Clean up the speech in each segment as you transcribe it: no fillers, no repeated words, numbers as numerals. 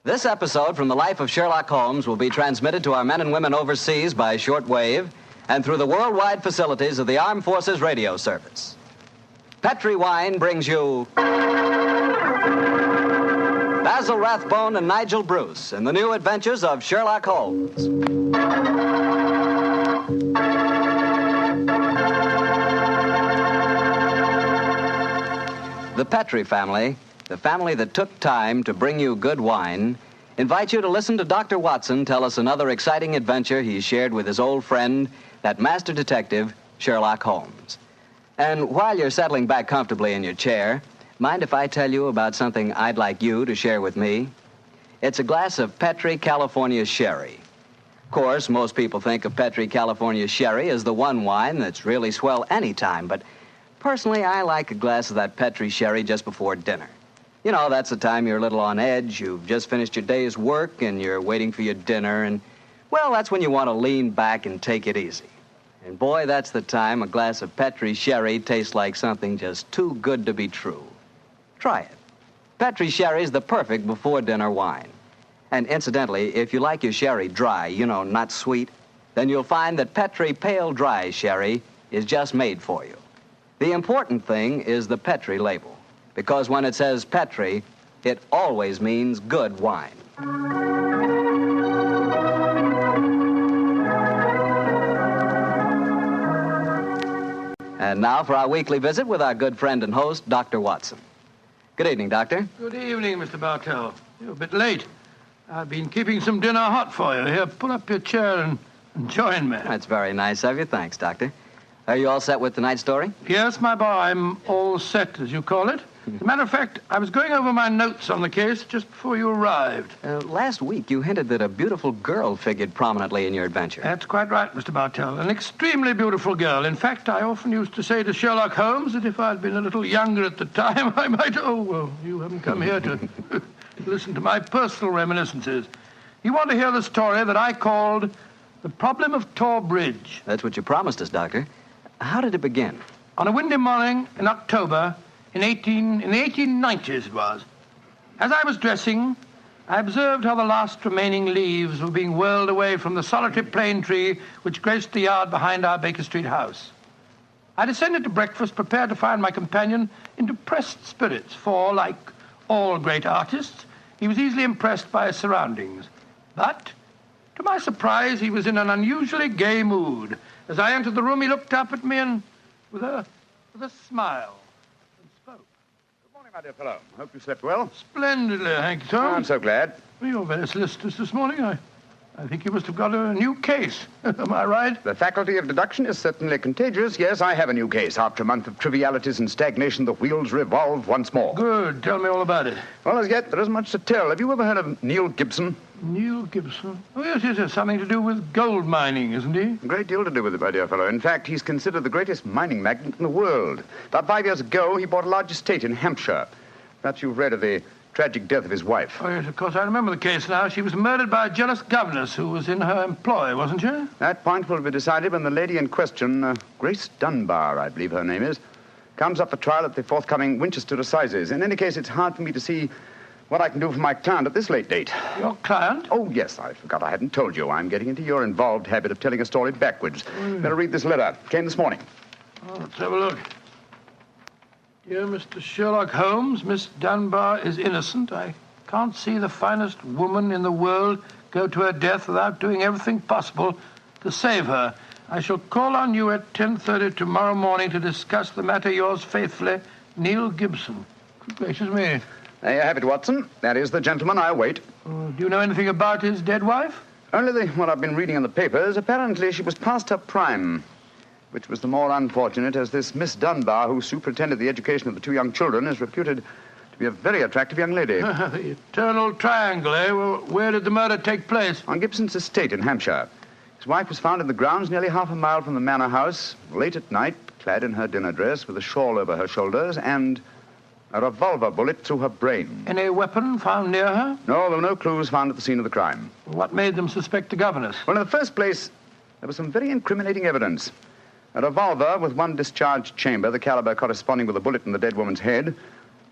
This episode from the life of Sherlock Holmes will be transmitted to our men and women overseas by shortwave and through the worldwide facilities of the Armed Forces Radio Service. Petri Wine brings you Basil Rathbone and Nigel Bruce in the new adventures of Sherlock Holmes. The Petri family, the family that took time to bring you good wine, invites you to listen to Dr. Watson tell us another exciting adventure he shared with his old friend, that master detective, Sherlock Holmes. And while you're settling back comfortably in your chair, mind if I tell you about something I'd like you to share with me? It's a glass of Petri California Sherry. Of course, most people think of Petri California Sherry as the one wine that's really swell anytime, but personally, I like a glass of that Petri Sherry just before dinner. You know, that's the time you're a little on edge, you've just finished your day's work, and you're waiting for your dinner, and, well, that's when you want to lean back and take it easy. And boy, that's the time a glass of Petri Sherry tastes like something just too good to be true. Try it. Petri Sherry's the perfect before-dinner wine. And incidentally, if you like your sherry dry, you know, not sweet, then you'll find that Petri Pale Dry Sherry is just made for you. The important thing is the Petri label, because when it says Petri, it always means good wine. And now for our weekly visit with our good friend and host, Dr. Watson. Good evening, Doctor. Good evening, Mr. Bartell. You're a bit late. I've been keeping some dinner hot for you. Here, pull up your chair and join me. That's very nice of you. Thanks, Doctor. Are you all set with tonight's story? Yes, my boy, I'm all set, as you call it. As a matter of fact, I was going over my notes on the case just before you arrived. Last week, you hinted that a beautiful girl figured prominently in your adventure. That's quite right, Mr. Bartell. An extremely beautiful girl. In fact, I often used to say to Sherlock Holmes that if I'd been a little younger at the time, I might... Oh, well, you haven't come here to listen to my personal reminiscences. You want to hear the story that I called The Problem of Thor Bridge. That's what you promised us, Doctor. How did it begin? On a windy morning in October, in the 1890s it was. As I was dressing, I observed how the last remaining leaves were being whirled away from the solitary plane tree which graced the yard behind our Baker Street house. I descended to breakfast, prepared to find my companion in depressed spirits, for, like all great artists, he was easily impressed by his surroundings. But, to my surprise, he was in an unusually gay mood. As I entered the room, he looked up at me and, with a smile, and spoke. Good morning, my dear fellow. Hope you slept well. Splendidly, thank you, sir. Oh, I'm so glad. Well, you're very solicitous this morning. I think you must have got a new case. Am I right? The faculty of deduction is certainly contagious. Yes, I have a new case. After a month of trivialities and stagnation, the wheels revolve once more. Good. Tell me all about it. Well, as yet, there isn't much to tell. Have you ever heard of Neil Gibson? Neil Gibson? Oh, yes. Something to do with gold mining, isn't he? A great deal to do with it, my dear fellow. In fact, he's considered the greatest mining magnate in the world. About 5 years ago, he bought a large estate in Hampshire. Perhaps you've read of the tragic death of his wife. Oh, yes, of course, I remember the case now. She was murdered by a jealous governess who was in her employ, wasn't she? That point will be decided when the lady in question, Grace Dunbar, I believe her name is, comes up for trial at the forthcoming Winchester Assizes. In any case, it's hard for me to see what I can do for my client at this late date. Your client? Oh, yes, I forgot I hadn't told you. I'm getting into your involved habit of telling a story backwards. Better read this letter. Came this morning. Oh, let's have a look. Dear Mr. Sherlock Holmes, Miss Dunbar is innocent. I can't see the finest woman in the world go to her death without doing everything possible to save her. I shall call on you at 10:30 tomorrow morning to discuss the matter. Yours faithfully, Neil Gibson. Good gracious me. There you have it, Watson. That is the gentleman I await. Do you know anything about his dead wife? Only what I've been reading in the papers. Apparently she was past her prime, which was the more unfortunate as this Miss Dunbar, who superintended the education of the two young children, is reputed to be a very attractive young lady. The eternal triangle, eh? Well, where did the murder take place? On Gibson's estate in Hampshire. His wife was found in the grounds nearly half a mile from the manor house, late at night, clad in her dinner dress, with a shawl over her shoulders, and a revolver bullet through her brain. Any weapon found near her? No, there were no clues found at the scene of the crime. What made them suspect the governess? Well, in the first place, there was some very incriminating evidence. A revolver with one discharged chamber, the caliber corresponding with a bullet in the dead woman's head,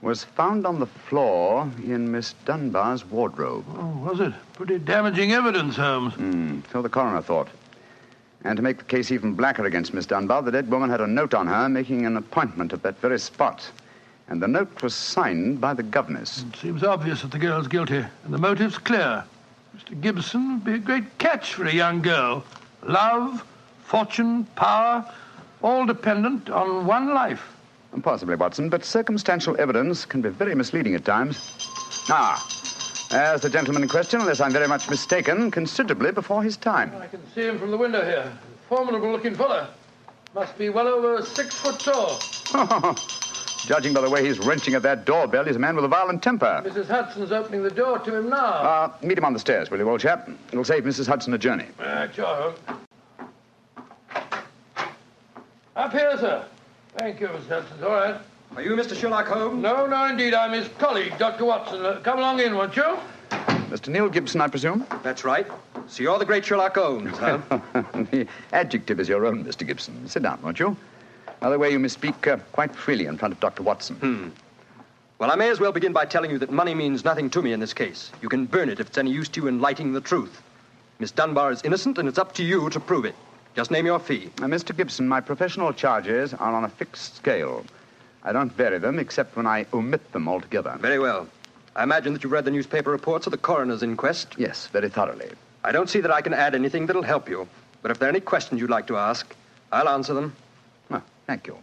was found on the floor in Miss Dunbar's wardrobe. Oh, was it? Pretty damaging evidence, Holmes. So the coroner thought. And to make the case even blacker against Miss Dunbar, the dead woman had a note on her making an appointment at that very spot. And the note was signed by the governess. It seems obvious that the girl's guilty, and the motive's clear. Mr. Gibson would be a great catch for a young girl. Love, fortune, power, all dependent on one life. Possibly, Watson, but circumstantial evidence can be very misleading at times. There's the gentleman in question, unless I'm very much mistaken, considerably before his time. I can see him from the window here. Formidable-looking fellow. Must be well over 6 foot tall. Judging by the way he's wrenching at that doorbell, he's a man with a violent temper. Mrs. Hudson's opening the door to him now. Meet him on the stairs, will you, old chap? It'll save Mrs. Hudson a journey. Sure, Holmes. Up here, sir. Thank you, Mr. Hudson. All right. Are you Mr. Sherlock Holmes? No, indeed. I'm his colleague, Dr. Watson. Come along in, won't you? Mr. Neil Gibson, I presume? That's right. So you're the great Sherlock Holmes, huh? The adjective is your own, Mr. Gibson. Sit down, won't you? By the way, you may speak quite freely in front of Dr. Watson. Well, I may as well begin by telling you that money means nothing to me in this case. You can burn it if it's any use to you in lighting the truth. Miss Dunbar is innocent, and it's up to you to prove it. Just name your fee. Mr. Gibson, my professional charges are on a fixed scale. I don't vary them except when I omit them altogether. Very well. I imagine that you've read the newspaper reports of the coroner's inquest. Yes, very thoroughly. I don't see that I can add anything that'll help you. But if there are any questions you'd like to ask, I'll answer them. Thank you.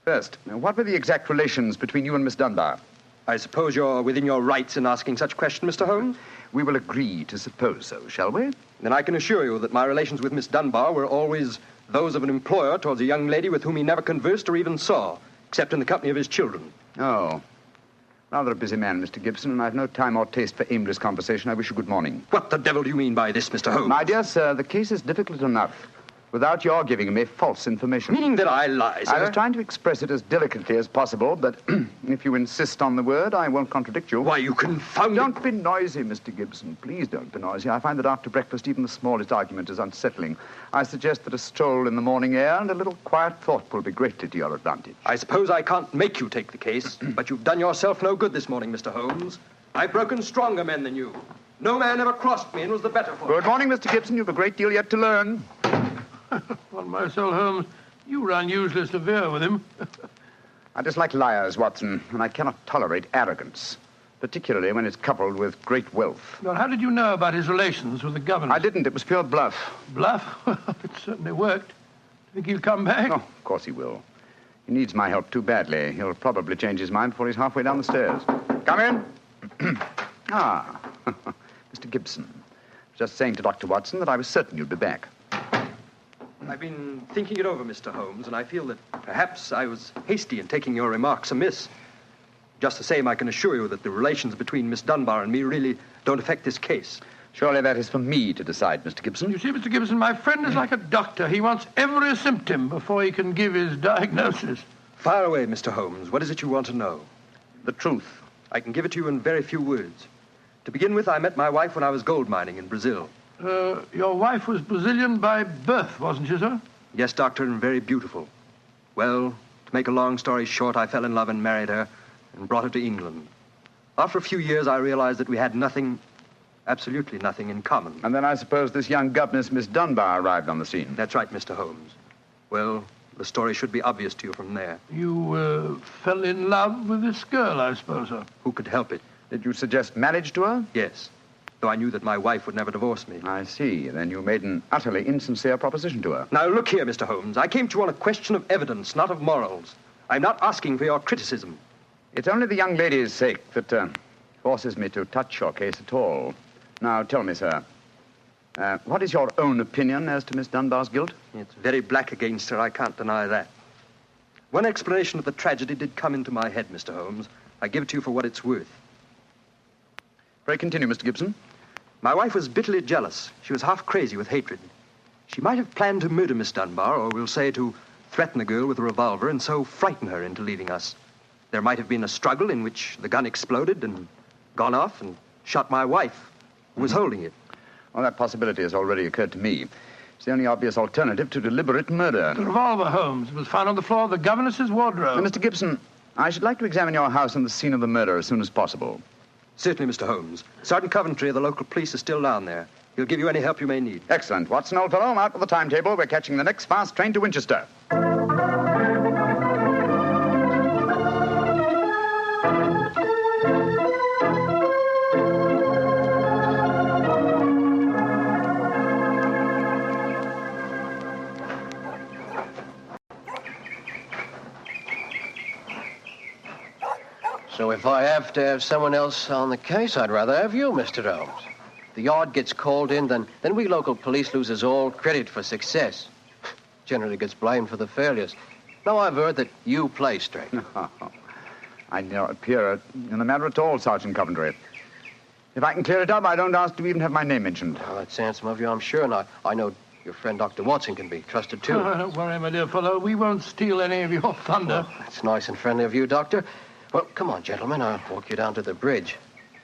First, what were the exact relations between you and Miss Dunbar? I suppose you're within your rights in asking such a question, Mr. Holmes? We will agree to suppose so, shall we? Then I can assure you that my relations with Miss Dunbar were always those of an employer towards a young lady with whom he never conversed or even saw, except in the company of his children. Oh. Rather a busy man, Mr. Gibson, and I've no time or taste for aimless conversation. I wish you good morning. What the devil do you mean by this, Mr. Holmes? My dear sir, the case is difficult enough without your giving me false information. Meaning that I lie, sir? I was trying to express it as delicately as possible, but if you insist on the word, I won't contradict you. Why, you confounded... Don't be noisy, Mr. Gibson. Please don't be noisy. I find that after breakfast, even the smallest argument is unsettling. I suggest that a stroll in the morning air and a little quiet thought will be greatly to your advantage. I suppose I can't make you take the case, but you've done yourself no good this morning, Mr. Holmes. I've broken stronger men than you. No man ever crossed me and was the better for it. Good morning, Mr. Gibson. You've a great deal yet to learn. On my soul, Holmes, you were unusually severe with him. I dislike liars, Watson, and I cannot tolerate arrogance, particularly when it's coupled with great wealth. Well, how did you know about his relations with the governor? I didn't. It was pure bluff. Bluff? It certainly worked. Think he'll come back? Oh, of course he will. He needs my help too badly. He'll probably change his mind before he's halfway down the stairs. Come in. Mr. Gibson. Just saying to Dr. Watson that I was certain you'd be back. I've been thinking it over, Mr. Holmes, and I feel that perhaps I was hasty in taking your remarks amiss. Just the same, I can assure you that the relations between Miss Dunbar and me really don't affect this case. Surely that is for me to decide, Mr. Gibson. You see, Mr. Gibson, my friend is like a doctor. He wants every symptom before he can give his diagnosis. Fire away, Mr. Holmes. What is it you want to know? The truth. I can give it to you in very few words. To begin with, I met my wife when I was gold mining in Brazil. Your wife was Brazilian by birth, wasn't she, sir? Yes, Doctor, and very beautiful. Well, to make a long story short, I fell in love and married her and brought her to England. After a few years, I realized that we had nothing, absolutely nothing in common. And then I suppose this young governess, Miss Dunbar, arrived on the scene. That's right, Mr. Holmes. Well, the story should be obvious to you from there. You fell in love with this girl, I suppose, sir? Who could help it? Did you suggest marriage to her? Yes, though I knew that my wife would never divorce me. I see. Then you made an utterly insincere proposition to her. Now, look here, Mr. Holmes. I came to you on a question of evidence, not of morals. I'm not asking for your criticism. It's only the young lady's sake that forces me to touch your case at all. Now, tell me, sir, what is your own opinion as to Miss Dunbar's guilt? It's very black against her, I can't deny that. One explanation of the tragedy did come into my head, Mr. Holmes. I give it to you for what it's worth. Pray continue, Mr. Gibson. My wife was bitterly jealous. She was half crazy with hatred. She might have planned to murder Miss Dunbar, or we'll say to threaten the girl with a revolver and so frighten her into leaving us. There might have been a struggle in which the gun exploded and gone off and shot my wife, who was holding it. Well, that possibility has already occurred to me. It's the only obvious alternative to deliberate murder. The revolver, Holmes, was found on the floor of the governess's wardrobe. Now, Mr. Gibson, I should like to examine your house and the scene of the murder as soon as possible. Certainly, Mr. Holmes. Sergeant Coventry of the local police is still down there. He'll give you any help you may need. Excellent. Watson, old fellow, out with the timetable. We're catching the next fast train to Winchester. So if I have to have someone else on the case, I'd rather have you, Mr. Holmes. If the yard gets called in, then we local police loses all credit for success. Generally gets blamed for the failures. Now I've heard that you play straight. I don't appear in the matter at all, Sergeant Coventry. If I can clear it up, I don't ask to even have my name mentioned. Well, that's handsome of you, I'm sure. And I know your friend Dr. Watson can be trusted, too. Oh, don't worry, my dear fellow. We won't steal any of your thunder. Well, that's nice and friendly of you, Doctor. Well, come on, gentlemen. I'll walk you down to the bridge.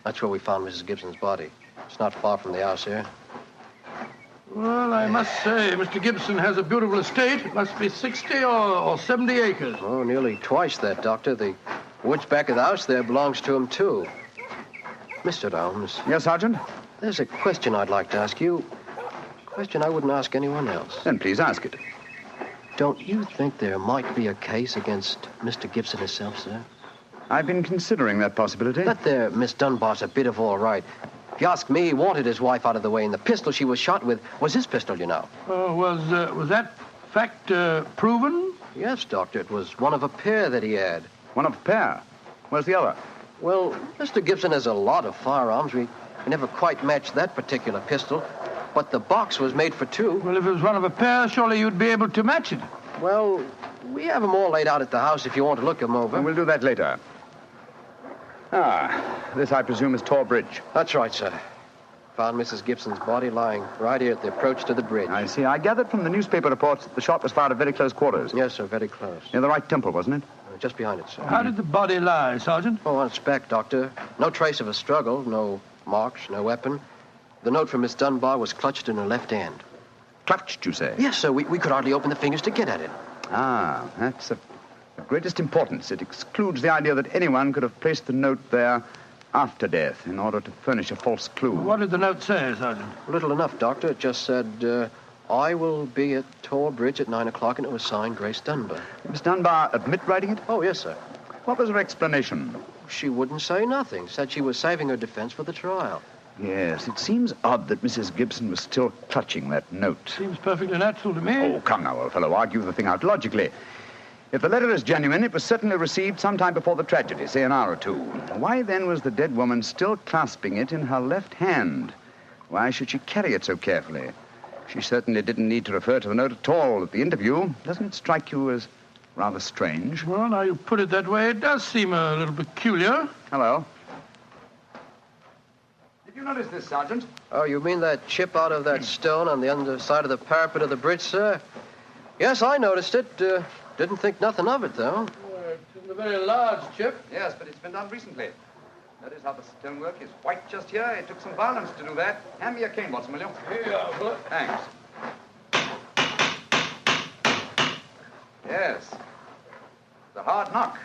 That's where we found Mrs. Gibson's body. It's not far from the house here. Well, I must say, Mr. Gibson has a beautiful estate. It must be 60 or 70 acres. Oh, nearly twice that, Doctor. The woods back of the house there belongs to him, too. Mr. Holmes. Yes, Sergeant? There's a question I'd like to ask you. A question I wouldn't ask anyone else. Then please ask it. Don't you think there might be a case against Mr. Gibson himself, sir? I've been considering that possibility. That there Miss Dunbar's a bit of all right. If you ask me, he wanted his wife out of the way, and the pistol she was shot with was his pistol, you know. Was that fact proven? Yes, Doctor. It was one of a pair that he had. One of a pair? Where's the other? Well, Mr. Gibson has a lot of firearms. We never quite matched that particular pistol, but the box was made for two. Well, if it was one of a pair, surely you'd be able to match it. Well, we have them all laid out at the house if you want to look them over. And we'll do that later. This, I presume, is Thor Bridge. That's right, sir. Found Mrs. Gibson's body lying right here at the approach to the bridge. I see. I gathered from the newspaper reports that the shot was fired at very close quarters. Yes, sir, very close. Near the right temple, wasn't it? Just behind it, sir. How did the body lie, Sergeant? Oh, on its back, Doctor. No trace of a struggle, no marks, no weapon. The note from Miss Dunbar was clutched in her left hand. Clutched, you say? Yes, sir. We could hardly open the fingers to get at it. That's of greatest importance. It excludes the idea that anyone could have placed the note there after death in order to furnish a false clue. What did the note say, Sergeant? Little enough, Doctor. It just said, I will be at Thor Bridge at 9 o'clock, and it was signed Grace Dunbar. Did Miss Dunbar admit writing it? Oh, yes, sir. What was her explanation? She wouldn't say nothing. Said she was saving her defense for the trial. Yes, it seems odd that Mrs. Gibson was still clutching that note. Seems perfectly natural to me. Oh, come now, old fellow. Argue the thing out logically. If the letter is genuine, it was certainly received sometime before the tragedy, say an hour or two. Why, then, was the dead woman still clasping it in her left hand? Why should she carry it so carefully? She certainly didn't need to refer to the note at all at the interview. Doesn't it strike you as rather strange? Well, now you put it that way, it does seem a little peculiar. Hello. Did you notice this, Sergeant? Oh, you mean that chip out of that stone on the underside of the parapet of the bridge, sir? Yes, I noticed it. Didn't think nothing of it, though. It's a very large chip. Yes, but it's been done recently. Notice how the stonework is white just here. It took some violence to do that. Hand me a cane, Watson, will you? Here you are, Philip. Thanks. Yes. It's a hard knock.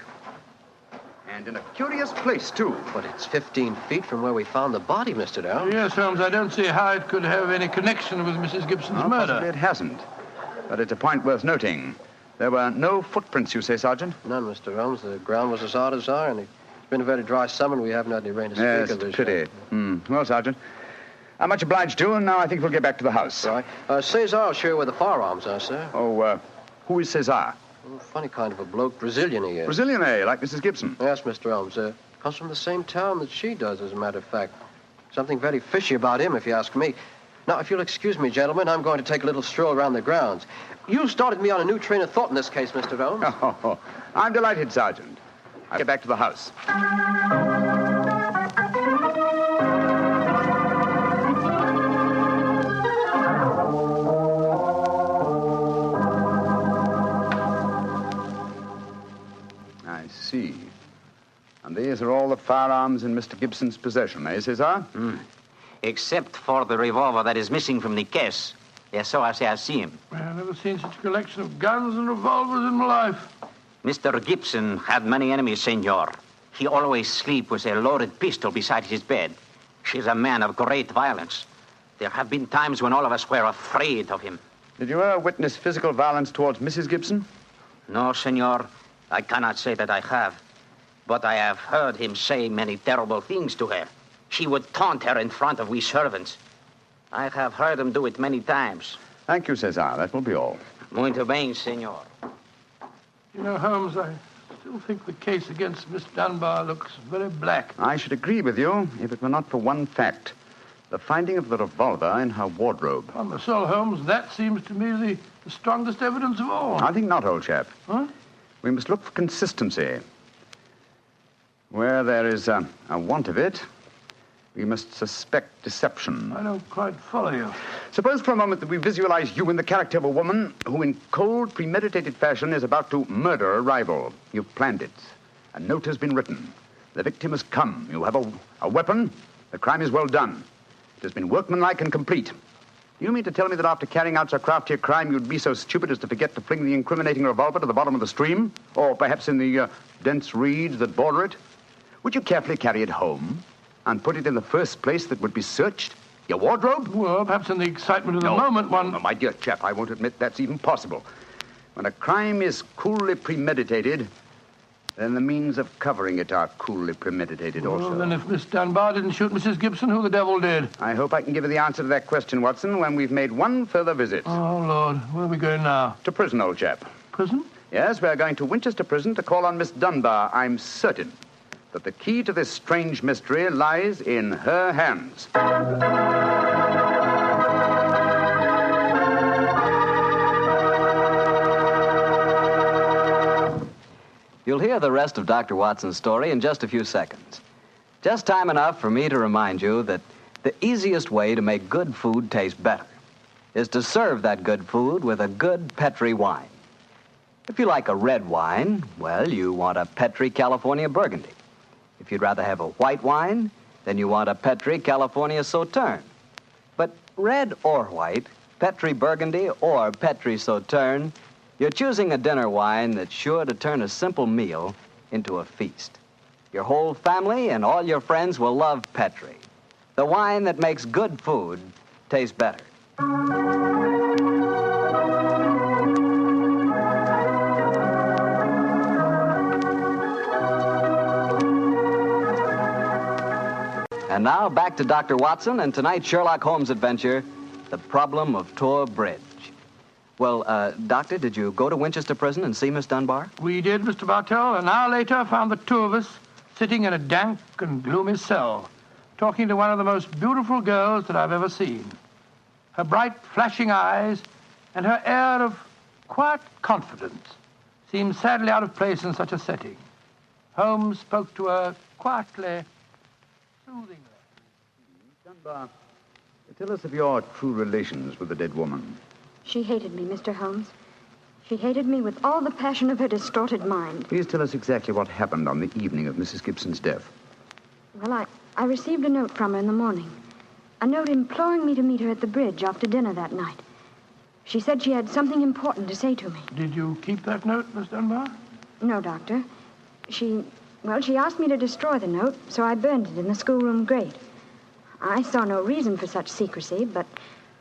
And in a curious place, too. But it's 15 feet from where we found the body, Mr. Holmes. Yes, Holmes, I don't see how it could have any connection with Mrs. Gibson's murder. Possibly it hasn't. But it's a point worth noting. There were no footprints, you say, Sergeant? None, Mr. Holmes. The ground was as hard as iron. It's been a very dry summer, and we haven't had any rain to speak Yes, of this pity. year. Well, Sergeant, I'm much obliged to you, and now I think we'll get back to the house. Right. Cesar will show you where the firearms are, sir. Oh, who is Cesar? Oh, funny kind of a bloke. Brazilian he is. Brazilian, eh? Like Mrs. Gibson? Yes, Mr. Holmes. Comes from the same town that she does, as a matter of fact. Something very fishy about him, if you ask me. Now, if you'll excuse me, gentlemen, I'm going to take a little stroll around the grounds. You started me on a new train of thought in this case, Mr. Holmes. Oh, I'm delighted, Sergeant. I'll get back to the house. I see. And these are all the firearms in Mr. Gibson's possession, eh, Cesar? Except for the revolver that is missing from the case. Yes, so I say I see him. I've never seen such a collection of guns and revolvers in my life. Mr. Gibson had many enemies, senor. He always sleep with a loaded pistol beside his bed. She's a man of great violence. There have been times when all of us were afraid of him. Did you ever witness physical violence towards Mrs. Gibson? No, senor. I cannot say that I have. But I have heard him say many terrible things to her. She would taunt her in front of we servants. I have heard him do it many times. Thank you, Cesar. That will be all. Muito bem, senor. You know, Holmes, I still think the case against Miss Dunbar looks very black. I should agree with you if it were not for one fact. The finding of the revolver in her wardrobe. On the soul, Holmes, that seems to me the strongest evidence of all. I think not, old chap. Huh? We must look for consistency. Where there is a want of it, we must suspect deception. I don't quite follow you. Suppose for a moment that we visualize you in the character of a woman who in cold, premeditated fashion is about to murder a rival. You've planned it. A note has been written. The victim has come. You have a weapon. The crime is well done. It has been workmanlike and complete. You mean to tell me that after carrying out so crafty a crime, you'd be so stupid as to forget to fling the incriminating revolver to the bottom of the stream? Or perhaps in the dense reeds that border it? Would you carefully carry it home and put it in the first place that would be searched? Your wardrobe? Well, perhaps in the excitement of the moment, one... No, my dear chap, I won't admit that's even possible. When a crime is coolly premeditated, then the means of covering it are coolly premeditated also. Well, then if Miss Dunbar didn't shoot Mrs. Gibson, who the devil did? I hope I can give you the answer to that question, Watson, when we've made one further visit. Oh, Lord. Where are we going now? To prison, old chap. Prison? Yes, we're going to Winchester Prison to call on Miss Dunbar. I'm certain that the key to this strange mystery lies in her hands. You'll hear the rest of Dr. Watson's story in just a few seconds. Just time enough for me to remind you that the easiest way to make good food taste better is to serve that good food with a good Petri wine. If you like a red wine, well, you want a Petri California Burgundy. If you'd rather have a white wine, then you want a Petri California Sauterne. But red or white, Petri Burgundy or Petri Sauterne, you're choosing a dinner wine that's sure to turn a simple meal into a feast. Your whole family and all your friends will love Petri, the wine that makes good food taste better. And now back to Dr. Watson and tonight's Sherlock Holmes adventure, The Problem of Thor Bridge. Well, Doctor, did you go to Winchester Prison and see Miss Dunbar? We did, Mr. Bartell. An hour later, found the two of us sitting in a dank and gloomy cell, talking to one of the most beautiful girls that I've ever seen. Her bright, flashing eyes and her air of quiet confidence seemed sadly out of place in such a setting. Holmes spoke to her quietly, soothingly. Dunbar, tell us of your true relations with the dead woman. She hated me, Mr. Holmes. She hated me with all the passion of her distorted mind. Please tell us exactly what happened on the evening of Mrs. Gibson's death. Well, I received a note from her in the morning. A note imploring me to meet her at the bridge after dinner that night. She said she had something important to say to me. Did you keep that note, Miss Dunbar? No, Doctor. She asked me to destroy the note, so I burned it in the schoolroom grate. I saw no reason for such secrecy, but...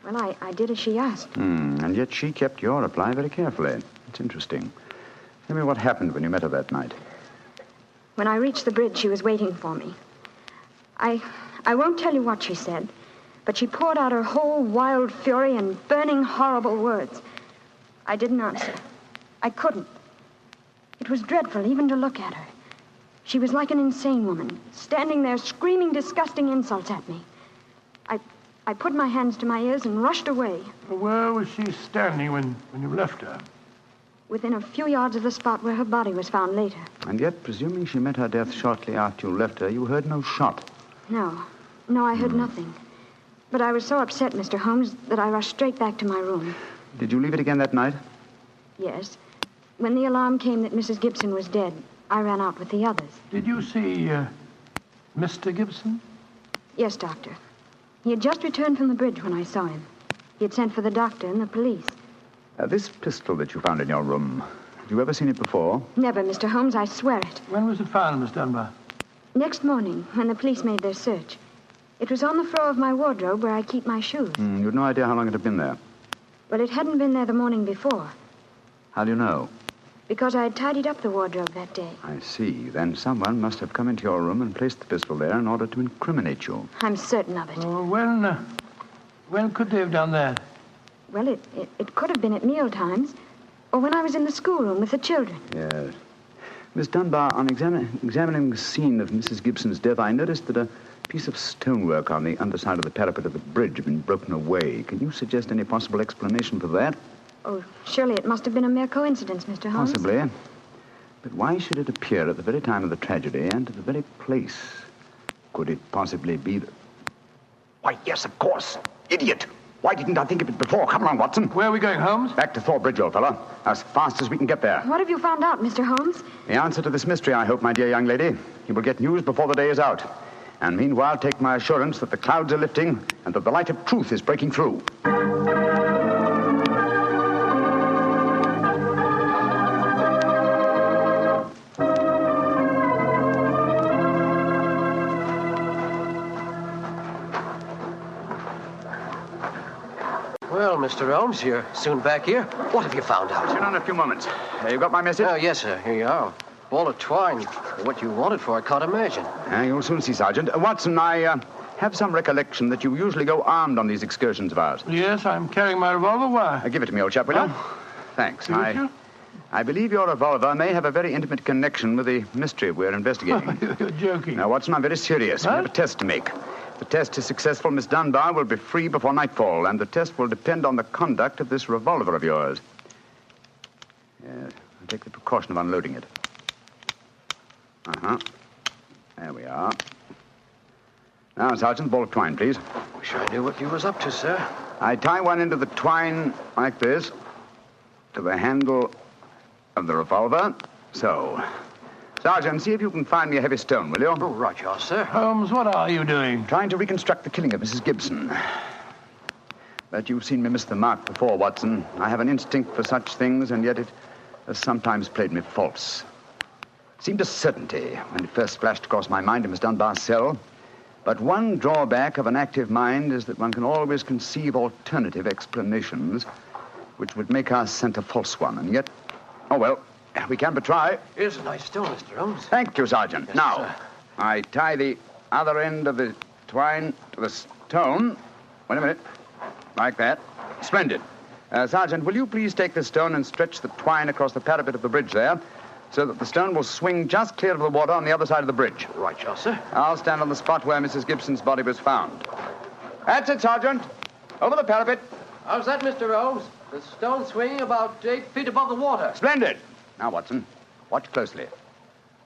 well, I did as she asked. And yet she kept your reply very carefully. It's interesting. Tell me what happened when you met her that night. When I reached the bridge, she was waiting for me. I won't tell you what she said, but she poured out her whole wild fury in burning, horrible words. I didn't answer. I couldn't. It was dreadful even to look at her. She was like an insane woman, standing there screaming disgusting insults at me. I put my hands to my ears and rushed away. Where was she standing when you left her? Within a few yards of the spot where her body was found later. And yet, presuming she met her death shortly after you left her, you heard no shot. No, I heard nothing. But I was so upset, Mr. Holmes, that I rushed straight back to my room. Did you leave it again that night? Yes. When the alarm came that Mrs. Gibson was dead, I ran out with the others. Did you see Mr. Gibson? Yes, Doctor. He had just returned from the bridge when I saw him. He had sent for the doctor and the police. This pistol that you found in your room, Have you ever seen it before? Never, Mr. Holmes, I swear it. When was it found, Miss Dunbar? Next morning, when the police made their search. It was on the floor of my wardrobe where I keep my shoes. You'd no idea how long it had been there. Well, it hadn't been there the morning before, How do you know? because I had tidied up the wardrobe that day. I see. Then someone must have come into your room and placed the pistol there in order to incriminate you. I'm certain of it. Oh, when could they have done that? Well, it could have been at meal times, or when I was in the schoolroom with the children. Yes. Miss Dunbar, on examining the scene of Mrs. Gibson's death, I noticed that a piece of stonework on the underside of the parapet of the bridge had been broken away. Can you suggest any possible explanation for that? Oh, surely it must have been a mere coincidence, Mr. Holmes. Possibly. But why should it appear at the very time of the tragedy and at the very place? Could it possibly be that... Why, yes, of course. Idiot. Why didn't I think of it before? Come along, Watson. Where are we going, Holmes? Back to Thor Bridge, old fellow. As fast as we can get there. What have you found out, Mr. Holmes? The answer to this mystery, I hope, my dear young lady. You will get news before the day is out. And meanwhile, take my assurance that the clouds are lifting and that the light of truth is breaking through. Well, Mr. Holmes, you're soon back here. What have you found out? Sit down a few moments. You got my message? Oh, yes, sir. Here you are. Ball of twine. What you wanted for, I can't imagine. You'll soon see, Sergeant. Watson, I have some recollection that you usually go armed on these excursions of ours. Yes, I'm carrying my revolver. Why? Give it to me, old chap, will you? Thanks. I believe your revolver may have a very intimate connection with the mystery we're investigating. You're joking. Now, Watson, I'm very serious. We have a test to make. If the test is successful, Miss Dunbar will be free before nightfall, and the test will depend on the conduct of this revolver of yours. Yes, I'll take the precaution of unloading it. There we are. Now, Sergeant, ball of twine, please. Wish I knew what you was up to, sir. I tie one end of the twine like this to the handle of the revolver. So. Sergeant, see if you can find me a heavy stone, will you? Oh, right, you are, sir. Holmes, what are you doing? Trying to reconstruct the killing of Mrs. Gibson. But you've seen me miss the mark before, Watson. I have an instinct for such things, and yet it has sometimes played me false. It seemed a certainty when it first flashed across my mind in Miss Dunbar's cell. But one drawback of an active mind is that one can always conceive alternative explanations which would make our scent a false one. And yet, oh well, we can but try. Here's a nice stone, Mr. Holmes. Thank you, Sergeant. Yes, now, sir. I tie the other end of the twine to the stone. Wait a minute. Like that. Splendid. Sergeant, will you please take this stone and stretch the twine across the parapet of the bridge there, so that the stone will swing just clear of the water on the other side of the bridge. Right, you are, sir. I'll stand on the spot where Mrs. Gibson's body was found. That's it, Sergeant. Over the parapet. How's that, Mr. Holmes? The stone swinging about 8 feet above the water. Splendid. Now, Watson, watch closely.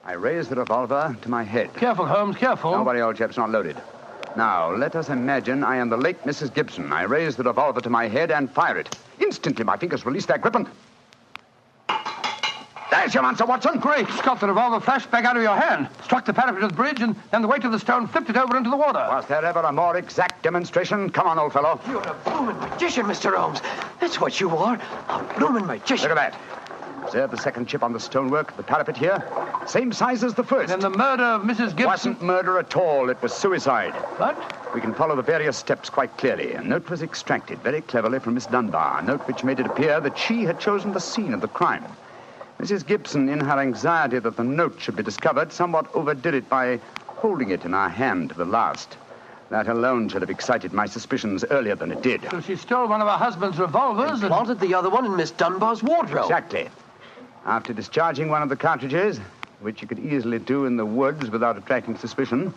I raise the revolver to my head. Careful, Holmes, careful. Don't worry, old chap's not loaded. Now, let us imagine I am the late Mrs. Gibson. I raise the revolver to my head and fire it. Instantly, my fingers release their grip and... There's your answer, Watson. Great Scott, the revolver flashed back out of your hand, struck the parapet of the bridge, and then the weight of the stone flipped it over into the water. Was there ever a more exact demonstration? Come on, old fellow. You're a bloomin' magician, Mr. Holmes. That's what you are. A bloomin' magician. Look at that. Observe the second chip on the stonework, the parapet here. Same size as the first. Then the murder of Mrs. Gibson... Wasn't murder at all. It was suicide. What? We can follow the various steps quite clearly. A note was extracted very cleverly from Miss Dunbar, a note which made it appear that she had chosen the scene of the crime. Mrs. Gibson, in her anxiety that the note should be discovered, somewhat overdid it by holding it in her hand to the last. That alone should have excited my suspicions earlier than it did. So she stole one of her husband's revolvers and... Planted the other one in Miss Dunbar's wardrobe. Exactly. After discharging one of the cartridges, which you could easily do in the woods without attracting suspicion,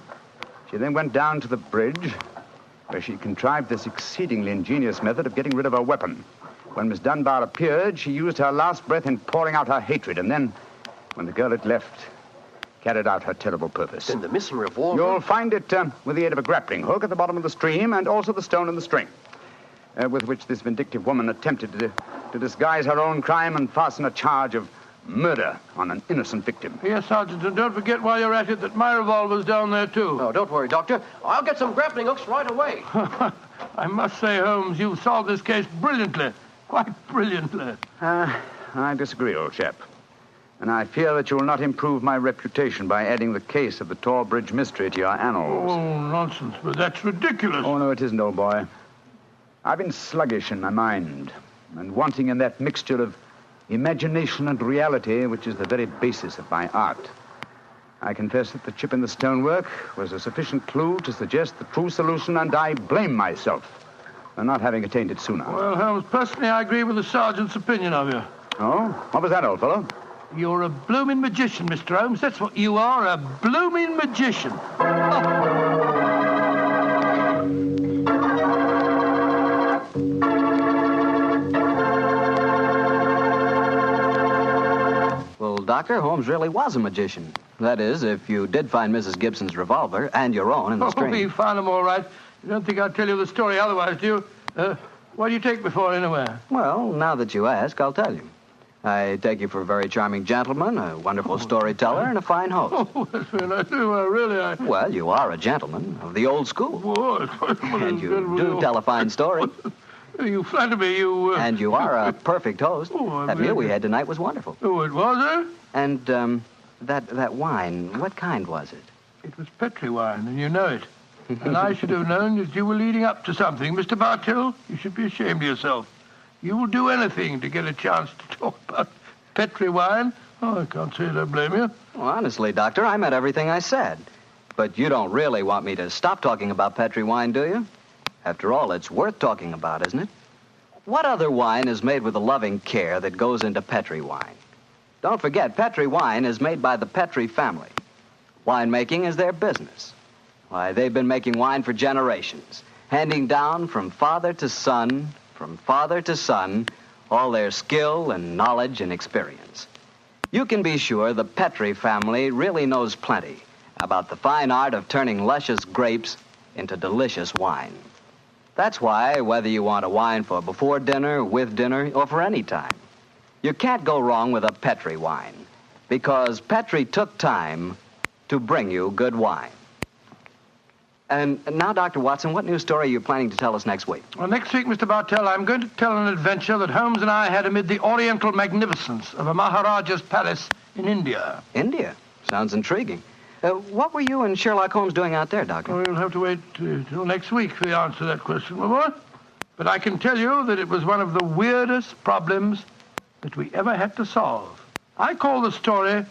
she then went down to the bridge, where she contrived this exceedingly ingenious method of getting rid of her weapon. When Miss Dunbar appeared, she used her last breath in pouring out her hatred, and then, when the girl had left, carried out her terrible purpose. Then the missing revolver... You'll find it with the aid of a grappling hook at the bottom of the stream, and also the stone and the string, with which this vindictive woman attempted to disguise her own crime and fasten a charge of murder on an innocent victim. Yes, Sergeant, and don't forget while you're at it that my revolver's down there, too. Oh, don't worry, Doctor. I'll get some grappling hooks right away. I must say, Holmes, you've solved this case brilliantly. Quite brilliantly. I disagree, old chap. And I fear that you will not improve my reputation by adding the case of the Tor Bridge mystery to your annals. Oh, nonsense, but that's ridiculous. Oh, no, it isn't, old boy. I've been sluggish in my mind and wanting in that mixture of imagination and reality which is the very basis of my art. I confess that the chip in the stonework was a sufficient clue to suggest the true solution, and I blame myself for not having attained it sooner. Well, Holmes, personally, I agree with the sergeant's opinion of you. Oh? What was that, old fellow? You're a blooming magician, Mr. Holmes. That's what you are, a blooming magician. Well, Doctor, Holmes really was a magician. That is, if you did find Mrs. Gibson's revolver and your own in the stream. Oh, we found them all right. You don't think I'd tell you the story otherwise, do you? What do you take me for, anyway? Well, now that you ask, I'll tell you. I take you for a very charming gentleman, a wonderful storyteller, and a fine host. Oh, that's very nice. Really, Well, you are a gentleman of the old school. Oh, And you do tell a fine story. You flatter me, And you are a perfect host. Oh, That meal we had tonight was wonderful. Oh, it was, eh? And, that wine, what kind was it? It was Petri wine, and you know it. And I should have known that you were leading up to something. Mr. Bartell, you should be ashamed of yourself. You will do anything to get a chance to talk about Petri wine. Oh, I can't say I don't blame you. Well, honestly, Doctor, I meant everything I said. But you don't really want me to stop talking about Petri wine, do you? After all, it's worth talking about, isn't it? What other wine is made with the loving care that goes into Petri wine? Don't forget, Petri wine is made by the Petri family. Winemaking is their business. Why, they've been making wine for generations, handing down from father to son, all their skill and knowledge and experience. You can be sure the Petri family really knows plenty about the fine art of turning luscious grapes into delicious wine. That's why, whether you want a wine for before dinner, with dinner, or for any time, you can't go wrong with a Petri wine, because Petri took time to bring you good wine. And now, Dr. Watson, what new story are you planning to tell us next week? Well, next week, Mr. Bartell, I'm going to tell an adventure that Holmes and I had amid the oriental magnificence of a Maharaja's palace in India. India? Sounds intriguing. What were you and Sherlock Holmes doing out there, Doctor? Well, we'll have to wait till next week for the answer to that question, my boy. But I can tell you that it was one of the weirdest problems that we ever had to solve. I call the story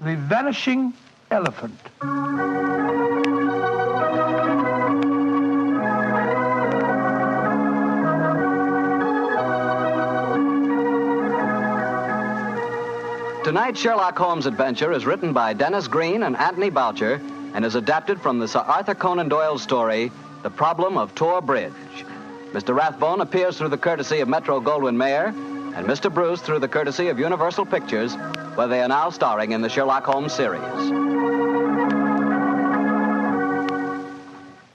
The Vanishing Elephant. Tonight's Sherlock Holmes adventure is written by Dennis Green and Anthony Boucher and is adapted from the Sir Arthur Conan Doyle story, The Problem of Tor Bridge. Mr. Rathbone appears through the courtesy of Metro-Goldwyn-Mayer, and Mr. Bruce through the courtesy of Universal Pictures, where they are now starring in the Sherlock Holmes series.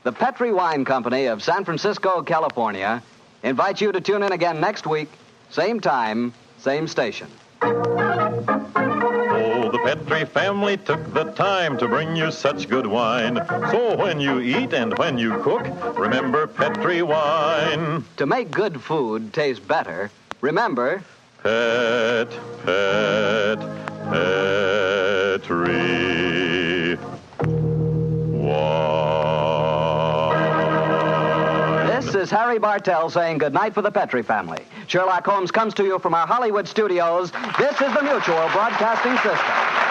The Petri Wine Company of San Francisco, California, invites you to tune in again next week, same time, same station. Oh, the Petri family took the time to bring you such good wine. So when you eat and when you cook, remember Petri wine. To make good food taste better, remember... Petri wine. This is Harry Bartell saying goodnight for the Petri family. Sherlock Holmes comes to you from our Hollywood studios. This is the Mutual Broadcasting System.